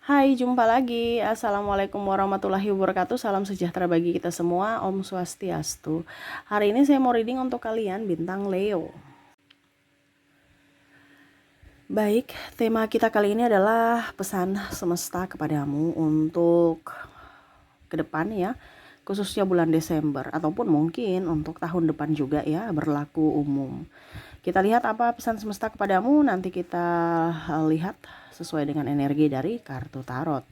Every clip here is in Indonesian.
Hai, jumpa lagi. Assalamualaikum warahmatullahi wabarakatuh. Salam sejahtera bagi kita semua. Om Swastiastu. Hari ini saya mau reading untuk kalian bintang Leo. Baik, tema kita kali ini adalah pesan semesta kepadamu untuk ke depan ya, khususnya bulan Desember ataupun mungkin untuk tahun depan juga ya, berlaku umum. Kita lihat apa pesan semesta kepadamu, nanti kita lihat sesuai dengan energi dari kartu tarot.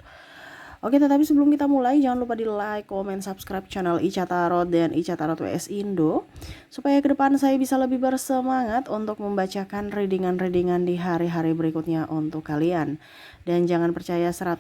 Oke, tetapi sebelum kita mulai, jangan lupa di like, comment, subscribe channel Ica Tarot dan Ica Tarot WS Indo, supaya ke depan saya bisa lebih bersemangat untuk membacakan readingan-readingan di hari-hari berikutnya untuk kalian. Dan jangan percaya 100%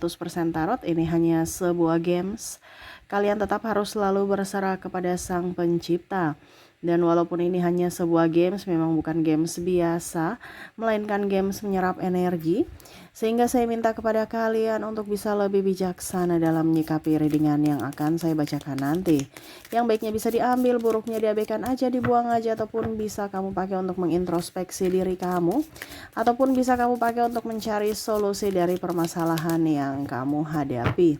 tarot, ini hanya sebuah games. Kalian tetap harus selalu berserah kepada Sang Pencipta. Dan walaupun ini hanya sebuah games, memang bukan games biasa, melainkan games menyerap energi. Sehingga saya minta kepada kalian untuk bisa lebih bijaksana dalam menyikapi readingan yang akan saya bacakan nanti. Yang baiknya bisa diambil, buruknya diabaikan aja, dibuang aja, ataupun bisa kamu pakai untuk mengintrospeksi diri kamu, ataupun bisa kamu pakai untuk mencari solusi dari permasalahan yang kamu hadapi.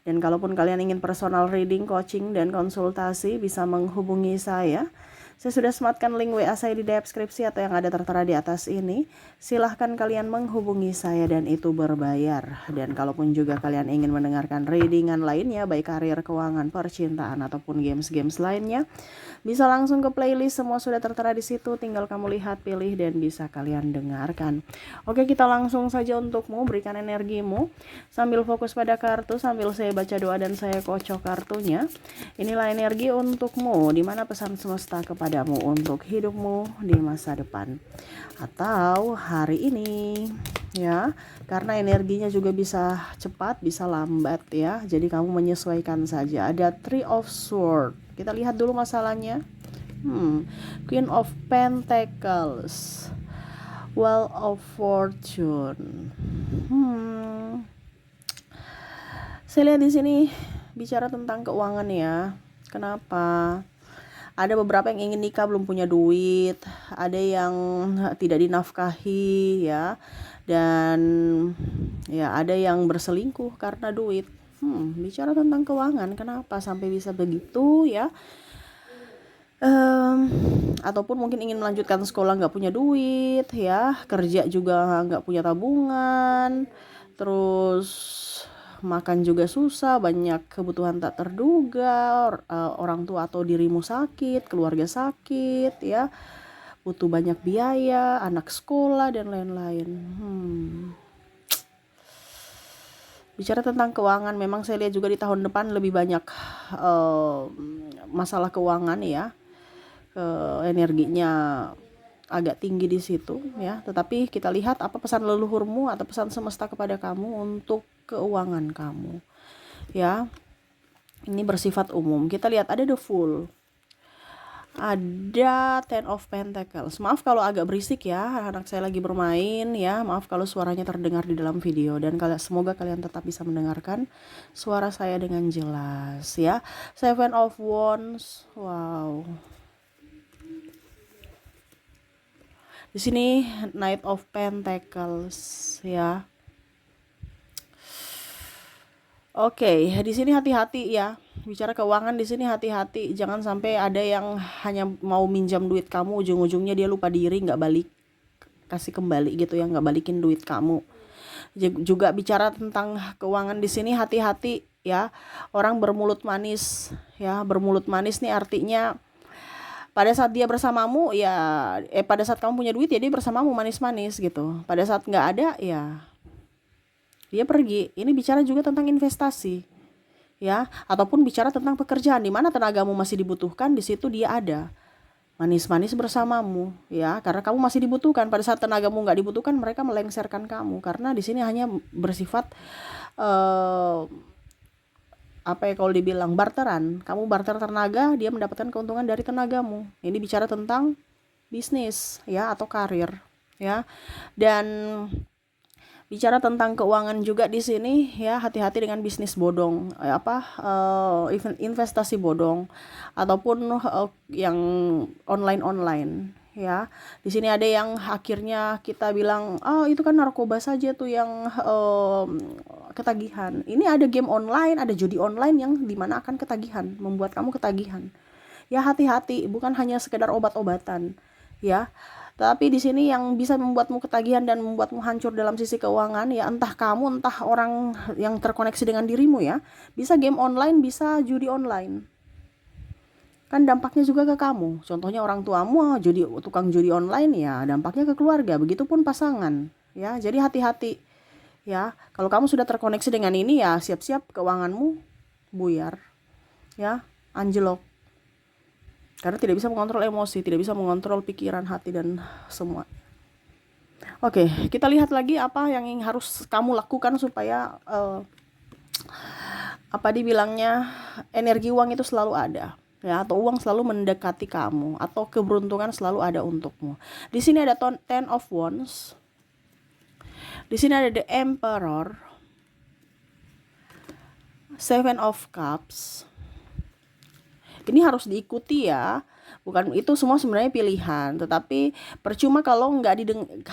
Dan kalaupun kalian ingin personal reading, coaching, dan konsultasi, bisa menghubungi saya. Saya sudah sematkan link WA saya di deskripsi atau yang ada tertera di atas ini. Silahkan kalian menghubungi saya dan itu berbayar. Dan kalaupun juga kalian ingin mendengarkan readingan lainnya, baik karir, keuangan, percintaan, ataupun games-games lainnya, bisa langsung ke playlist, semua sudah tertera di situ. Tinggal kamu lihat, pilih, dan bisa kalian dengarkan. Oke, kita langsung saja untukmu, berikan energimu. Sambil fokus pada kartu, sambil saya baca doa dan saya kocok kartunya. Inilah energi untukmu, dimana pesan semesta kepadamu untuk hidupmu di masa depan atau hari ini ya, karena energinya juga bisa cepat bisa lambat ya, jadi kamu menyesuaikan saja. Ada Three of Swords, kita lihat dulu masalahnya. Queen of Pentacles, Wheel of Fortune. Saya lihat di sini bicara tentang keuangan ya. Kenapa? Ada beberapa yang ingin nikah belum punya duit, ada yang tidak dinafkahi ya, dan ya ada yang berselingkuh karena duit. Bicara tentang keuangan, kenapa sampai bisa begitu ya? Ataupun mungkin ingin melanjutkan sekolah nggak punya duit ya, kerja juga nggak punya tabungan, terus makan juga susah, banyak kebutuhan tak terduga, orang tua atau dirimu sakit, keluarga sakit ya, butuh banyak biaya, anak sekolah dan lain-lain. Bicara tentang keuangan, memang saya lihat juga di tahun depan lebih banyak masalah keuangan ya, energinya agak tinggi di situ ya. Tetapi kita lihat apa pesan leluhurmu atau pesan semesta kepada kamu untuk keuangan kamu ya. Ini bersifat umum. Kita lihat ada the Fool, ada Ten of Pentacles. Maaf kalau agak berisik ya, anak saya lagi bermain ya. Maaf kalau suaranya terdengar di dalam video, dan semoga kalian tetap bisa mendengarkan suara saya dengan jelas ya. Seven of Wands. Wow. Di sini Knight of Pentacles ya. Oke, di sini hati-hati ya. Bicara keuangan di sini hati-hati, jangan sampai ada yang hanya mau minjam duit kamu, ujung-ujungnya dia lupa diri, nggak balik, kasih kembali gitu ya, nggak balikin duit kamu. Juga bicara tentang keuangan di sini hati-hati ya. Orang bermulut manis ya, bermulut manis nih artinya pada saat dia bersamamu ya, pada saat kamu punya duit ya dia bersamamu manis-manis gitu. Pada saat nggak ada ya dia pergi. Ini bicara juga tentang investasi ya, ataupun bicara tentang pekerjaan di mana tenagamu masih dibutuhkan, di situ dia ada manis-manis bersamamu ya, karena kamu masih dibutuhkan. Pada saat tenagamu nggak dibutuhkan, mereka melengsarkan kamu, karena di sini hanya bersifat apa ya, kalau dibilang barteran. Kamu barter tenaga, dia mendapatkan keuntungan dari tenagamu. Ini bicara tentang bisnis ya, atau karir ya. Dan bicara tentang keuangan juga di sini ya, hati-hati dengan bisnis bodong, investasi bodong, ataupun yang online ya. Di sini ada yang akhirnya kita bilang, oh itu kan narkoba saja tuh yang ketagihan. Ini ada game online, ada judi online yang dimana akan ketagihan, membuat kamu ketagihan. Ya hati-hati, bukan hanya sekedar obat-obatan, ya. Tapi di sini yang bisa membuatmu ketagihan dan membuatmu hancur dalam sisi keuangan, ya entah kamu, entah orang yang terkoneksi dengan dirimu ya. Bisa game online, bisa judi online. Kan dampaknya juga ke kamu. Contohnya orang tuamu tukang judi online, ya dampaknya ke keluarga. Begitupun pasangan, ya. Jadi hati-hati, ya. Kalau kamu sudah terkoneksi dengan ini, ya siap-siap keuanganmu buyar, ya, anjlok. Karena tidak bisa mengontrol emosi, tidak bisa mengontrol pikiran, hati, dan semua. Oke, kita lihat lagi apa yang harus kamu lakukan supaya apa dibilangnya, energi uang itu selalu ada, ya, atau uang selalu mendekati kamu, atau keberuntungan selalu ada untukmu. Di sini ada Ten of Wands. Di sini ada The Emperor, Seven of Cups. Ini harus diikuti ya, bukan itu semua sebenarnya pilihan, tetapi percuma kalau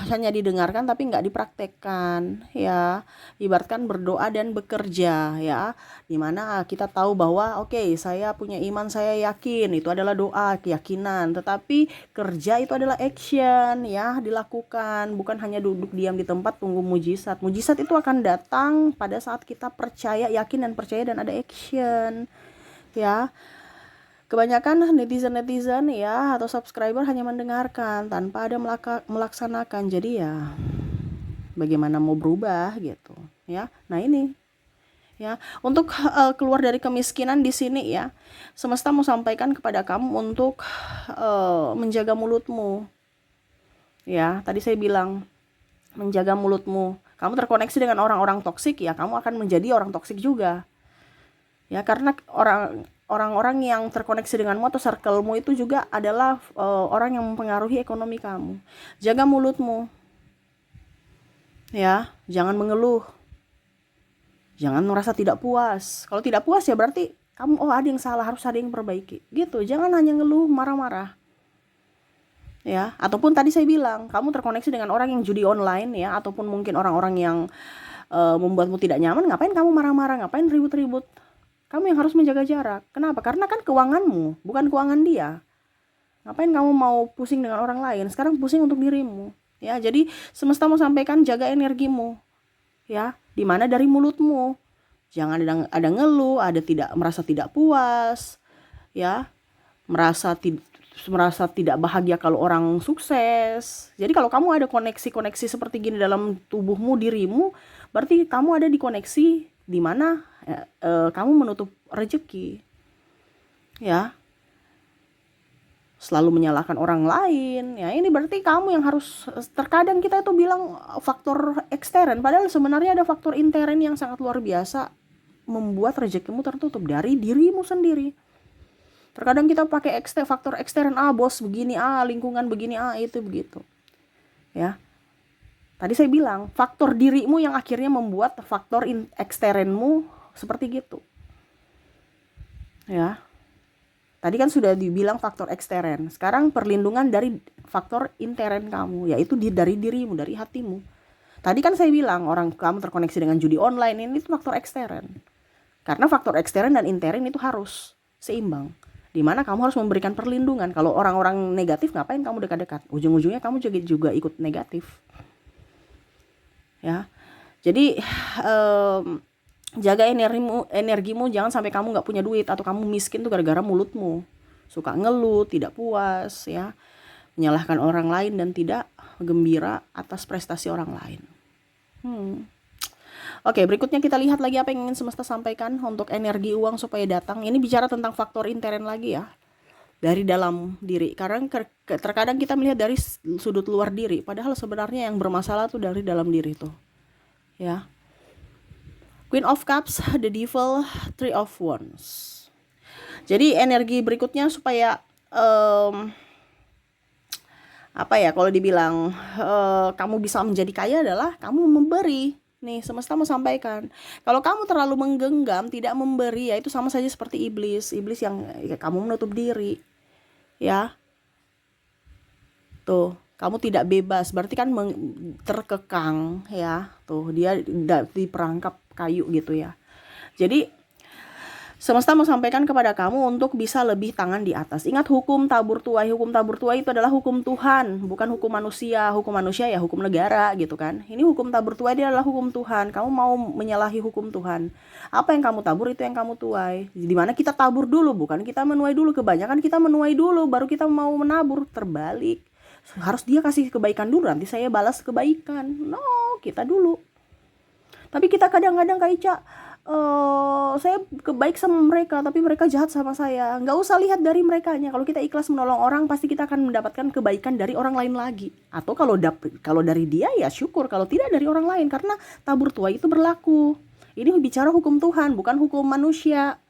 hanya didengarkan tapi nggak dipraktekkan, ya. Ibaratkan berdoa dan bekerja, ya, dimana kita tahu bahwa oke, saya punya iman, saya yakin, itu adalah doa, keyakinan, tetapi kerja itu adalah action, ya, dilakukan, bukan hanya duduk diam di tempat tunggu mujizat. Mujizat itu akan datang pada saat kita percaya, yakin, dan percaya, dan ada action, ya. Kebanyakan netizen ya atau subscriber hanya mendengarkan tanpa ada melaksanakan. Jadi ya bagaimana mau berubah gitu, ya. Nah ini, ya, untuk keluar dari kemiskinan di sini ya, semesta mau sampaikan kepada kamu untuk menjaga mulutmu. Ya, tadi saya bilang menjaga mulutmu. Kamu terkoneksi dengan orang-orang toksik, ya kamu akan menjadi orang toksik juga. Ya, karena orang-orang yang terkoneksi denganmu atau circlemu itu juga adalah orang yang mempengaruhi ekonomi kamu. Jaga mulutmu, ya, jangan mengeluh, jangan merasa tidak puas. Kalau tidak puas ya berarti kamu ada yang salah, harus ada yang perbaiki, gitu. Jangan hanya ngeluh, marah-marah, ya. Ataupun tadi saya bilang kamu terkoneksi dengan orang yang judi online, ya, ataupun mungkin orang-orang yang membuatmu tidak nyaman. Ngapain kamu marah-marah, ngapain ribut-ribut? Kamu yang harus menjaga jarak. Kenapa? Karena kan keuanganmu, bukan keuangan dia. Ngapain kamu mau pusing dengan orang lain? Sekarang pusing untuk dirimu, ya. Jadi semesta mau sampaikan jaga energimu, ya. Dimana dari mulutmu. Jangan ada ngeluh, merasa tidak puas, ya. Merasa tidak bahagia kalau orang sukses. Jadi kalau kamu ada koneksi-koneksi seperti gini dalam tubuhmu, dirimu, berarti kamu ada di koneksi di mana kamu menutup rezeki, ya. Selalu menyalahkan orang lain, ya, ini berarti kamu yang harus. Terkadang kita itu bilang faktor ekstern, padahal sebenarnya ada faktor intern yang sangat luar biasa membuat rezekimu tertutup dari dirimu sendiri. Terkadang kita pakai faktor ekstern, bos begini, lingkungan begini, itu begitu, ya. Tadi saya bilang faktor dirimu yang akhirnya membuat faktor eksternmu seperti gitu, ya. Tadi kan sudah dibilang faktor ekstern. Sekarang perlindungan dari faktor intern kamu, yaitu dari dirimu, dari hatimu. Tadi kan saya bilang orang kamu terkoneksi dengan judi online, ini itu faktor ekstern. Karena faktor ekstern dan intern itu harus seimbang. Dimana kamu harus memberikan perlindungan. Kalau orang-orang negatif, ngapain kamu dekat-dekat? Ujung-ujungnya kamu juga ikut negatif, ya. Jadi jaga energimu, jangan sampai kamu nggak punya duit atau kamu miskin tuh gara-gara mulutmu suka ngeluh, tidak puas, ya, menyalahkan orang lain dan tidak gembira atas prestasi orang lain. Oke, berikutnya kita lihat lagi apa yang ingin semesta sampaikan untuk energi uang supaya datang. Ini bicara tentang faktor intern lagi, ya, dari dalam diri. Karena terkadang kita melihat dari sudut luar diri, padahal sebenarnya yang bermasalah tuh dari dalam diri tuh, ya. Queen of Cups, the Devil, Three of Wands. Jadi energi berikutnya supaya apa ya, kalau dibilang kamu bisa menjadi kaya adalah kamu memberi. Nih, semesta mau sampaikan, kalau kamu terlalu menggenggam, tidak memberi, ya itu sama saja seperti iblis yang kamu menutup diri, ya. Tuh, kamu tidak bebas, berarti kan terkekang ya. Tuh, dia di perangkap kayu gitu ya. Jadi semesta mau sampaikan kepada kamu untuk bisa lebih tangan di atas. Ingat hukum tabur tuai. Hukum tabur tuai itu adalah hukum Tuhan, bukan hukum manusia. Hukum manusia ya hukum negara gitu kan. Ini hukum tabur tuai, dia adalah hukum Tuhan. Kamu mau menyalahi hukum Tuhan. Apa yang kamu tabur itu yang kamu tuai. Dimana kita tabur dulu, bukan kita menuai dulu. Kebanyakan kita menuai dulu, baru kita mau menabur. Terbalik. Harus dia kasih kebaikan dulu, nanti saya balas kebaikan. No, kita dulu. Tapi kita kadang-kadang Kak Ica, saya kebaik sama mereka, tapi mereka jahat sama saya. Nggak usah lihat dari merekanya. Kalau kita ikhlas menolong orang, pasti kita akan mendapatkan kebaikan dari orang lain lagi. Atau kalau dari dia ya syukur, kalau tidak dari orang lain. Karena tabur tuai itu berlaku. Ini bicara hukum Tuhan, bukan hukum manusia.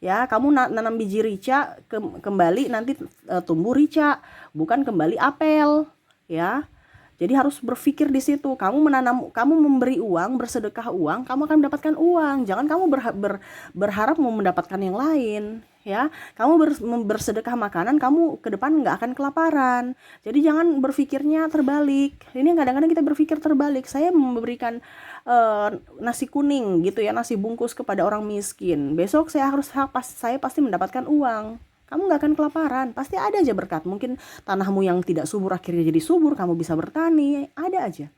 Ya, kamu nanam biji rica, kembali nanti tumbuh rica, bukan kembali apel. Ya. Jadi harus berpikir di situ. Kamu memberi uang, bersedekah uang, kamu akan mendapatkan uang. Jangan kamu berharap mau mendapatkan yang lain, ya. Kamu bersedekah makanan, kamu ke depan nggak akan kelaparan. Jadi jangan berpikirnya terbalik. Ini kadang-kadang kita berpikir terbalik. Saya memberikan nasi kuning gitu ya, nasi bungkus kepada orang miskin. Besok saya pasti mendapatkan uang. Kamu gak akan kelaparan, pasti ada aja berkat. Mungkin tanahmu yang tidak subur akhirnya jadi subur, kamu bisa bertani, ada aja.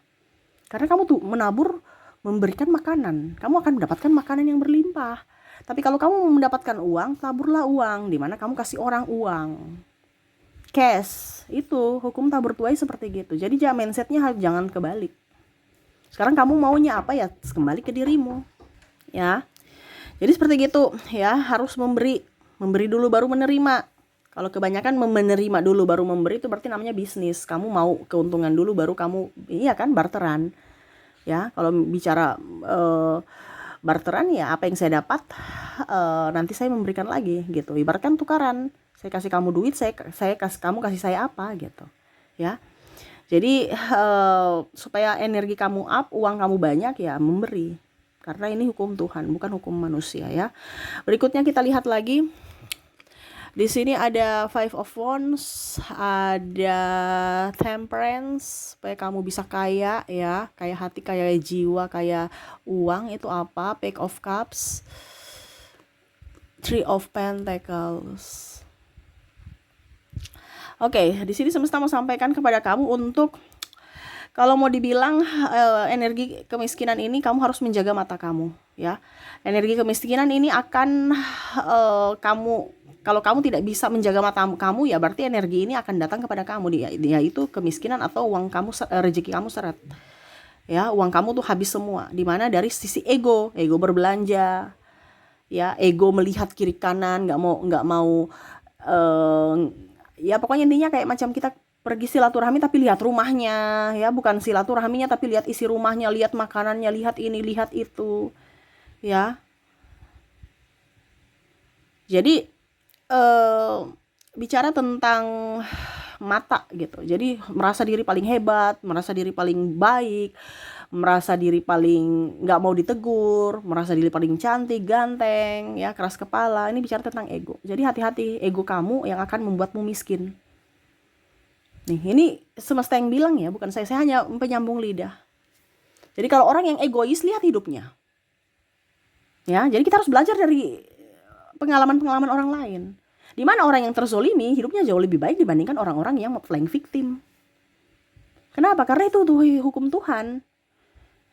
Karena kamu tuh menabur, memberikan makanan, kamu akan mendapatkan makanan yang berlimpah. Tapi kalau kamu mendapatkan uang, taburlah uang, dimana kamu kasih orang uang. Cash, itu hukum tabur tuai seperti gitu. Jadi mindsetnya jangan kebalik. Sekarang kamu maunya apa ya, kembali ke dirimu. Ya, jadi seperti gitu ya, harus memberi dulu baru menerima. Kalau kebanyakan menerima dulu baru memberi, itu berarti namanya bisnis. Kamu mau keuntungan dulu baru kamu, iya kan, barteran. Ya, kalau bicara barteran ya apa yang saya dapat nanti saya memberikan lagi gitu. Ibaratkan tukaran. Saya kasih kamu duit, saya kasih kamu, kasih saya apa gitu. Ya. Jadi supaya energi kamu up, uang kamu banyak ya memberi. Karena ini hukum Tuhan, bukan hukum manusia ya. Berikutnya kita lihat lagi. Di sini ada Five of Wands, ada Temperance, supaya kamu bisa kaya ya, kaya hati, kaya jiwa, kaya uang. Itu apa? Page of Cups, Three of Pentacles. Oke, di sini semesta mau sampaikan kepada kamu untuk, kalau mau dibilang energi kemiskinan ini, kamu harus menjaga mata kamu ya. Energi kemiskinan ini akan kalau kamu tidak bisa menjaga mata kamu, ya berarti energi ini akan datang kepada kamu, yaitu kemiskinan atau uang kamu, rezeki kamu seret. Ya, uang kamu tuh habis semua. Dimana dari sisi ego berbelanja, ya, ego melihat kiri kanan, nggak mau ya pokoknya intinya kayak macam kita pergi silaturahmi tapi lihat rumahnya, ya, bukan silaturahminya tapi lihat isi rumahnya, lihat makanannya, lihat ini, lihat itu, ya. Jadi bicara tentang mata gitu. Jadi merasa diri paling hebat, merasa diri paling baik, merasa diri paling nggak mau ditegur, merasa diri paling cantik, ganteng, ya, keras kepala. Ini bicara tentang ego. Jadi hati-hati, ego kamu yang akan membuatmu miskin. Nih, ini semesta yang bilang ya, bukan saya hanya penyambung lidah. Jadi kalau orang yang egois, lihat hidupnya. Ya, jadi kita harus belajar dari pengalaman-pengalaman orang lain. Di mana orang yang terzolimi hidupnya jauh lebih baik dibandingkan orang-orang yang playing victim. Kenapa? Karena itu tuh hukum Tuhan.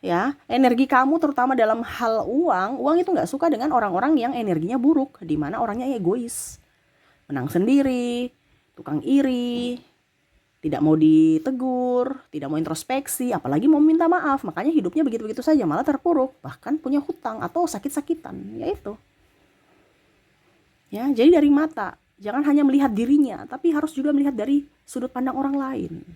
Ya, energi kamu terutama dalam hal uang itu nggak suka dengan orang-orang yang energinya buruk, di mana orangnya egois, menang sendiri, tukang iri, tidak mau ditegur, tidak mau introspeksi, apalagi mau minta maaf. Makanya hidupnya begitu-begitu saja, malah terpuruk, bahkan punya hutang atau sakit-sakitan, yaitu. Ya, jadi dari mata, jangan hanya melihat dirinya, tapi harus juga melihat dari sudut pandang orang lain.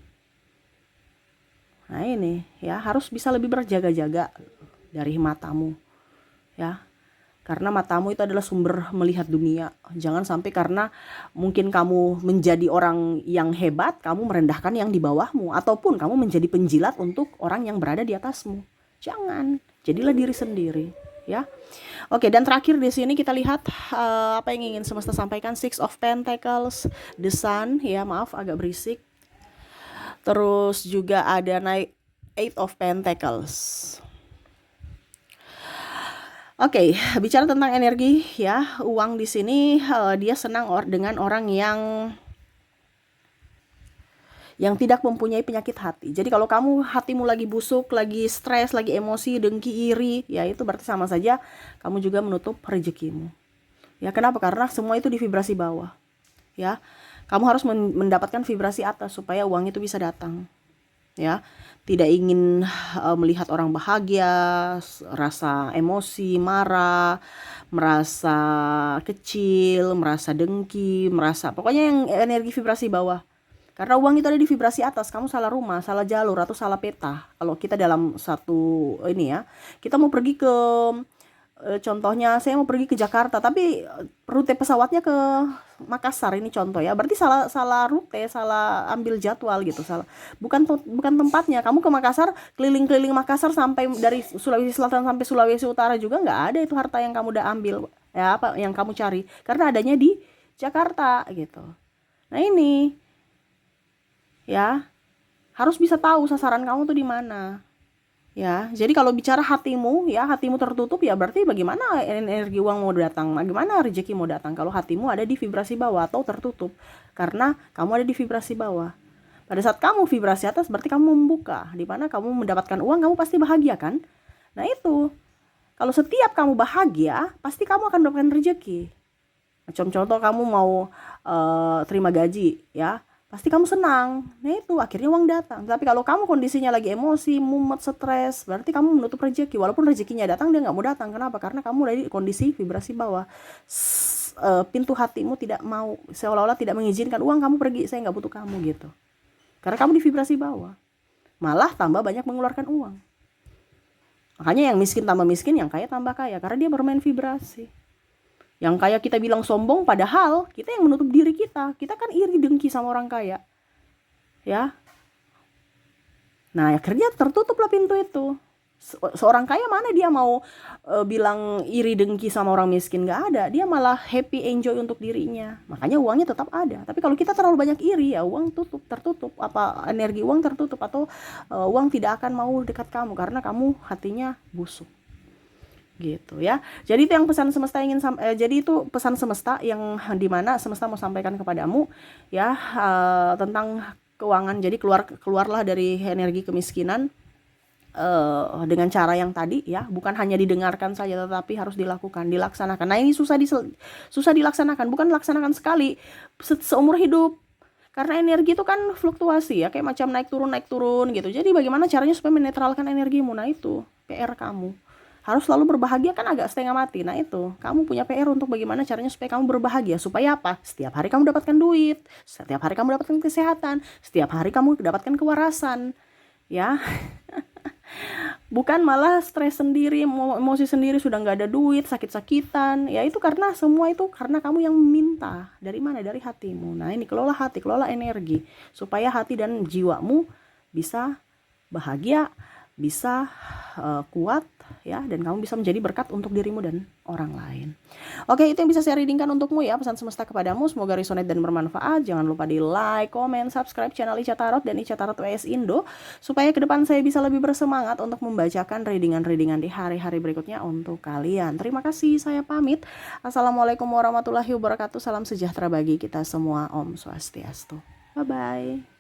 Nah ini, ya, harus bisa lebih berjaga-jaga dari matamu, ya, karena matamu itu adalah sumber melihat dunia. Jangan sampai karena mungkin kamu menjadi orang yang hebat, kamu merendahkan yang di bawahmu, ataupun kamu menjadi penjilat untuk orang yang berada di atasmu. Jangan, jadilah diri sendiri. Ya, oke, dan terakhir di sini kita lihat apa yang ingin semesta sampaikan. Six of Pentacles, The Sun, ya, maaf agak berisik. Terus juga ada naik Eight of Pentacles. Oke, bicara tentang energi ya, uang di sini dia senang dengan orang yang tidak mempunyai penyakit hati. Jadi kalau kamu hatimu lagi busuk, lagi stres, lagi emosi, dengki, iri, ya itu berarti sama saja kamu juga menutup rezekimu. Ya, kenapa? Karena semua itu di vibrasi bawah. Ya, kamu harus mendapatkan vibrasi atas supaya uang itu bisa datang. Ya, tidak ingin melihat orang bahagia, rasa emosi, marah, merasa kecil, merasa dengki, merasa pokoknya yang energi vibrasi bawah. Karena uang itu ada di vibrasi atas, kamu salah rumah, salah jalur, atau salah peta. Kalau kita dalam satu ini ya, kita mau pergi ke contohnya saya mau pergi ke Jakarta, tapi rute pesawatnya ke Makassar, ini contoh ya. Berarti salah rute, salah ambil jadwal gitu, salah. Bukan tempatnya. Kamu ke Makassar, keliling-keliling Makassar sampai dari Sulawesi Selatan sampai Sulawesi Utara juga nggak ada itu harta yang kamu udah ambil. Ya, apa yang kamu cari? Karena adanya di Jakarta gitu. Nah, ini ya harus bisa tahu sasaran kamu tuh di mana. Ya, jadi kalau bicara hatimu, ya hatimu tertutup, ya berarti bagaimana energi uang mau datang, bagaimana rezeki mau datang kalau hatimu ada di vibrasi bawah atau tertutup, karena kamu ada di vibrasi bawah. Pada saat kamu vibrasi atas, berarti kamu membuka, di mana kamu mendapatkan uang, kamu pasti bahagia kan? Nah itu, kalau setiap kamu bahagia, pasti kamu akan mendapatkan rezeki. Contoh kamu mau terima gaji, ya pasti kamu senang. Nah itu akhirnya uang datang. Tapi kalau kamu kondisinya lagi emosi, mumet, stres, berarti kamu menutup rezeki. Walaupun rezekinya datang, dia nggak mau datang. Kenapa? Karena kamu dari kondisi vibrasi bawah. Pintu hatimu tidak mau, seolah-olah tidak mengizinkan uang kamu pergi. Saya nggak butuh kamu gitu. Karena kamu di vibrasi bawah. Malah tambah banyak mengeluarkan uang. Makanya yang miskin tambah miskin, yang kaya tambah kaya. Karena dia bermain vibrasi. Yang kaya kita bilang sombong, padahal kita yang menutup diri kita. Kita kan iri dengki sama orang kaya. Ya. Nah, akhirnya tertutuplah pintu itu. Seorang kaya mana dia mau bilang iri dengki sama orang miskin? Gak ada. Dia malah happy, enjoy untuk dirinya. Makanya uangnya tetap ada. Tapi kalau kita terlalu banyak iri, ya uang tertutup. Apa energi uang tertutup, atau uang tidak akan mau dekat kamu karena kamu hatinya busuk. Gitu ya. Jadi itu yang pesan semesta jadi itu pesan semesta yang dimana semesta mau sampaikan kepadamu ya, tentang keuangan. Jadi keluarlah dari energi kemiskinan dengan cara yang tadi ya, bukan hanya didengarkan saja tetapi harus dilaksanakan. Nah, ini susah dilaksanakan, bukan laksanakan sekali seumur hidup. Karena energi itu kan fluktuasi ya, kayak macam naik turun gitu. Jadi bagaimana caranya supaya menetralkan energimu? Nah, itu PR kamu. Harus selalu berbahagia kan agak setengah mati. Nah itu, kamu punya PR untuk bagaimana caranya supaya kamu berbahagia. Supaya apa? Setiap hari kamu dapatkan duit, setiap hari kamu dapatkan kesehatan, setiap hari kamu dapatkan kewarasan. Ya, bukan malah stres sendiri, emosi sendiri, sudah nggak ada duit, sakit-sakitan. Ya itu karena semua itu karena kamu yang meminta. Dari mana? Dari hatimu. Nah ini, kelola hati, kelola energi. Supaya hati dan jiwamu bisa bahagia, bisa kuat ya, dan kamu bisa menjadi berkat untuk dirimu dan orang lain. Oke, itu yang bisa saya readingkan untukmu ya, pesan semesta kepadamu. Semoga resonate dan bermanfaat. Jangan lupa di like, comment, subscribe channel Ica Tarot dan Ica Tarot WS Indo supaya ke depan saya bisa lebih bersemangat untuk membacakan readingan-readingan di hari-hari berikutnya untuk kalian. Terima kasih, saya pamit. Assalamualaikum warahmatullahi wabarakatuh. Salam sejahtera bagi kita semua. Om Swastiastu. Bye bye.